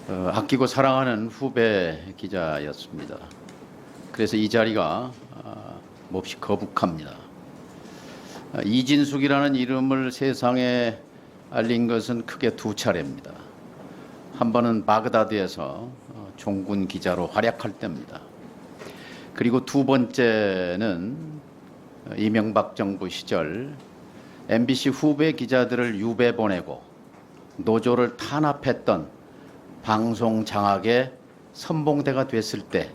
아끼고 사랑하는 후배 기자였습니다. 그래서 이 자리가 몹시 거북합니다. 이진숙이라는 이름을 세상에 알린 것은 크게 두 차례입니다. 한 번은 바그다드에서 종군 기자로 활약할 때입니다. 그리고 두 번째는 이명박 정부 시절 MBC 후배 기자들을 유배 보내고 노조를 탄압했던 방송 장악의 선봉대가 됐을 때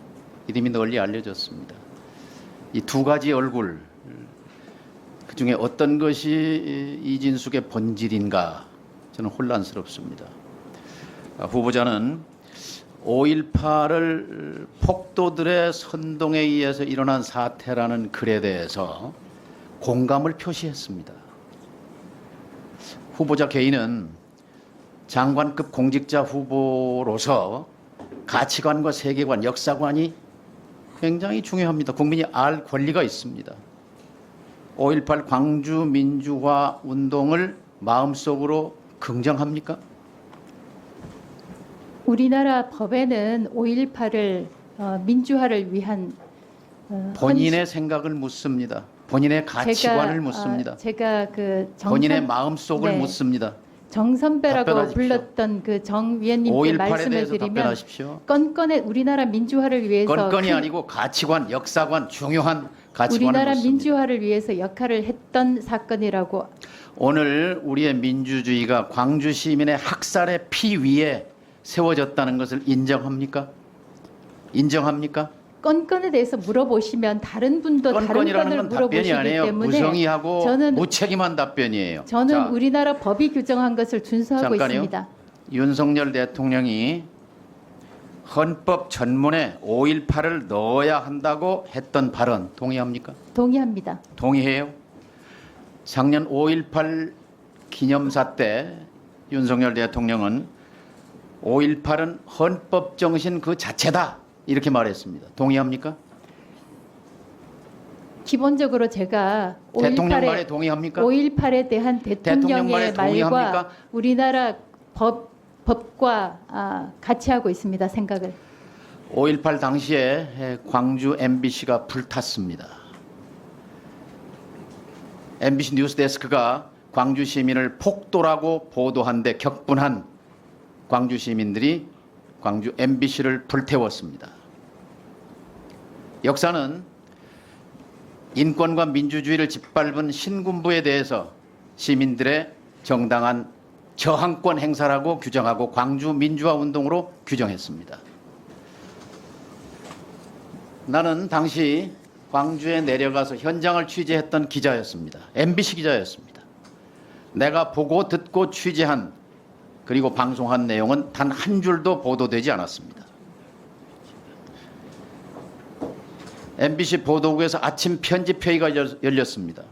이름이 널리 알려졌습니다. 이 두 가지 얼굴, 그중에 어떤 것이 이진숙의 본질인가 저는 혼란스럽습니다. 후보자는 5.18을 폭도들의 선동에 의해서 일어난 사태라는 글에 대해서 공감을 표시했습니다. 후보자 개인은 장관급 공직자 후보로서 가치관과 세계관, 역사관이 굉장히 중요합니다. 국민이 알 권리가 있습니다. 5.18 광주 민주화 운동을 마음속으로 긍정합니까? 우리나라 법에는 5.18을 민주화를 위한 본인의 생각을 묻습니다. 본인의 가치관을 묻습니다. 제가 본인의 마음속을 네. 묻습니다. 정선배라고 답변하십시오. 불렀던 그 정 위원님께 5.18에 말씀을 대해서 드리면 답변하십시오. 건건의 우리나라 민주화를 위해서 건건이 아니고 가치관, 역사관, 중요한 가치관을 우리나라 묻습니다. 민주화를 위해서 역할을 했던 사건이라고. 오늘 우리의 민주주의가 광주 시민의 학살의 피 위에 세워졌다는 것을 인정합니까? 인정합니까? 건건에 대해서 물어보시면 다른 분도 다른 건건이라는 건을 건 답변이 물어보시기 아니에요. 때문에 무성의하고 저는 무책임한 답변이에요. 저는 자, 우리나라 법이 규정한 것을 준수하고 잠깐요. 있습니다. 윤석열 대통령이 헌법 전문에 5.18을 넣어야 한다고 했던 발언 동의합니까? 동의합니다. 동의해요? 작년 5.18 기념사 때 윤석열 대통령은 5.18은 헌법 정신 그 자체다 이렇게 말했습니다. 동의합니까? 기본적으로 제가 대통령 말에 동의합니까? 5.18에 대한 대통령 말에 대통령의 말과 동의합니까? 우리나라 법과 같이 하고 있습니다. 생각을. 5.18 당시에 광주 MBC가 불탔습니다. MBC 뉴스데스크가 광주 시민을 폭도라고 보도한 데 격분한 광주 시민들이 광주 MBC를 불태웠습니다. 역사는 인권과 민주주의를 짓밟은 신군부에 대해서 시민들의 정당한 저항권 행사라고 규정하고 광주 민주화 운동으로 규정했습니다. 나는 당시 광주에 내려가서 현장을 취재했던 기자였습니다. MBC 기자였습니다. 내가 보고 듣고 취재한 그리고 방송한 내용은 단 한 줄도 보도되지 않았습니다. MBC 보도국에서 아침 편집회의가 열렸습니다.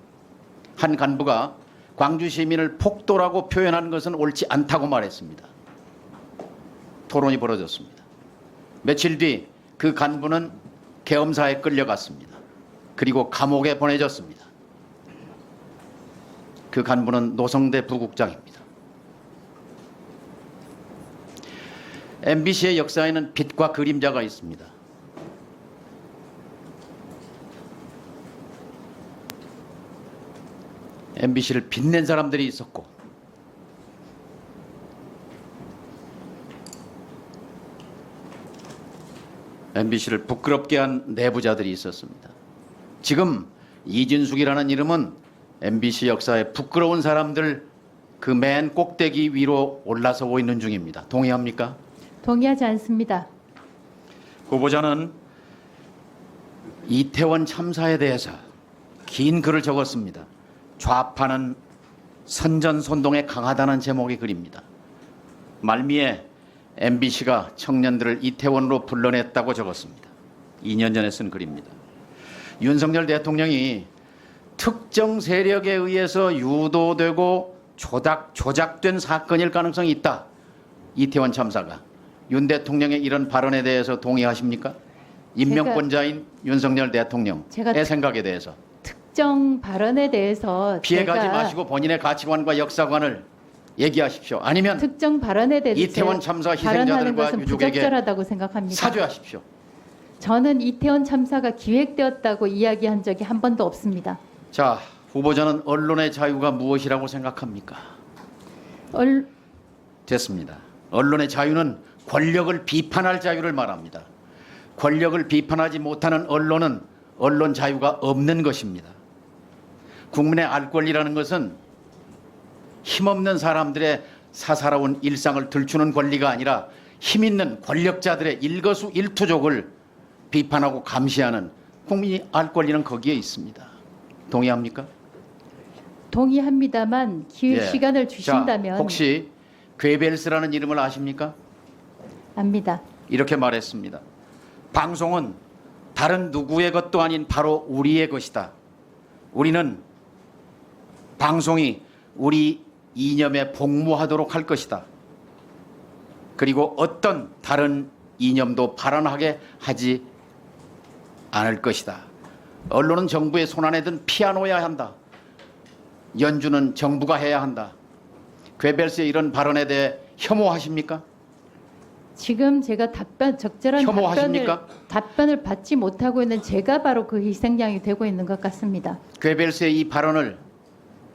한 간부가 광주 시민을 폭도라고 표현한 것은 옳지 않다고 말했습니다. 토론이 벌어졌습니다. 며칠 뒤 그 간부는 계엄사에 끌려갔습니다. 그리고 감옥에 보내졌습니다. 그 간부는 노성대 부국장입니다. MBC의 역사에는 빛과 그림자가 있습니다. MBC를 빛낸 사람들이 있었고 MBC를 부끄럽게 한 내부자들이 있었습니다. 지금 이진숙이라는 이름은 MBC 역사에 부끄러운 사람들 그 맨 꼭대기 위로 올라서고 있는 중입니다. 동의합니까? 동의하지 않습니다. 후보자는 이태원 참사에 대해서 긴 글을 적었습니다. 좌파는 선전선동에 강하다는 제목의 글입니다. 말미에 MBC가 청년들을 이태원으로 불러냈다고 적었습니다. 2년 전에 쓴 글입니다. 윤석열 대통령이 특정 세력에 의해서 유도되고 조작된 사건일 가능성이 있다. 이태원 참사가. 윤 대통령의 이런 발언에 대해서 동의하십니까? 임명권자인 윤석열 대통령의 생각에 대해서. 특정 발언에 대해서 피해가지 마시고 본인의 가치관과 역사관을 얘기하십시오. 아니면 특정 발언에 대해서 이태원 참사 발언하는 희생자들과 것은 유족에게 부적절하다고 생각합니다. 사죄하십시오. 저는 이태원 참사가 기획되었다고 이야기한 적이 한 번도 없습니다. 자, 후보자는 언론의 자유가 무엇이라고 생각합니까? 됐습니다. 언론의 자유는 권력을 비판할 자유를 말합니다. 권력을 비판하지 못하는 언론은 언론 자유가 없는 것입니다. 국민의 알 권리라는 것은 힘없는 사람들의 사사로운 일상을 들추는 권리가 아니라 힘있는 권력자들의 일거수일투족을 비판하고 감시하는 국민이 알 권리는 거기에 있습니다. 동의합니까? 동의합니다만 예. 시간을 자, 주신다면 혹시 괴벨스라는 이름을 아십니까? 압니다. 이렇게 말했습니다. 방송은 다른 누구의 것도 아닌 바로 우리의 것이다. 우리는 방송이 우리 이념에 복무하도록 할 것이다. 그리고 어떤 다른 이념도 발언하게 하지 않을 것이다. 언론은 정부의 손안에 든 피아노여야 한다. 연주는 정부가 해야 한다. 괴벨스의 이런 발언에 대해 혐오하십니까? 지금 제가 적절한 혐오하십니까? 답변을 받지 못하고 있는 제가 바로 그 희생양이 되고 있는 것 같습니다. 괴벨스의 이 발언을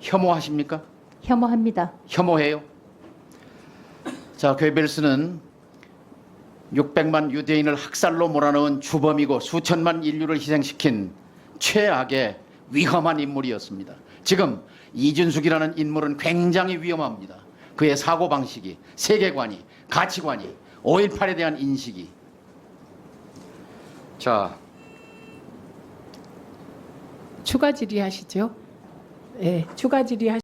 혐오하십니까? 혐오합니다. 혐오해요. 자, 괴벨스는 600만 유대인을 학살로 몰아넣은 주범이고 수천만 인류를 희생시킨 최악의 위험한 인물이었습니다. 지금 이준숙이라는 인물은 굉장히 위험합니다. 그의 사고방식이, 세계관이, 가치관이, 5.18에 대한 인식이. 자, 추가 질의하시죠. 네, 추가 질의하시.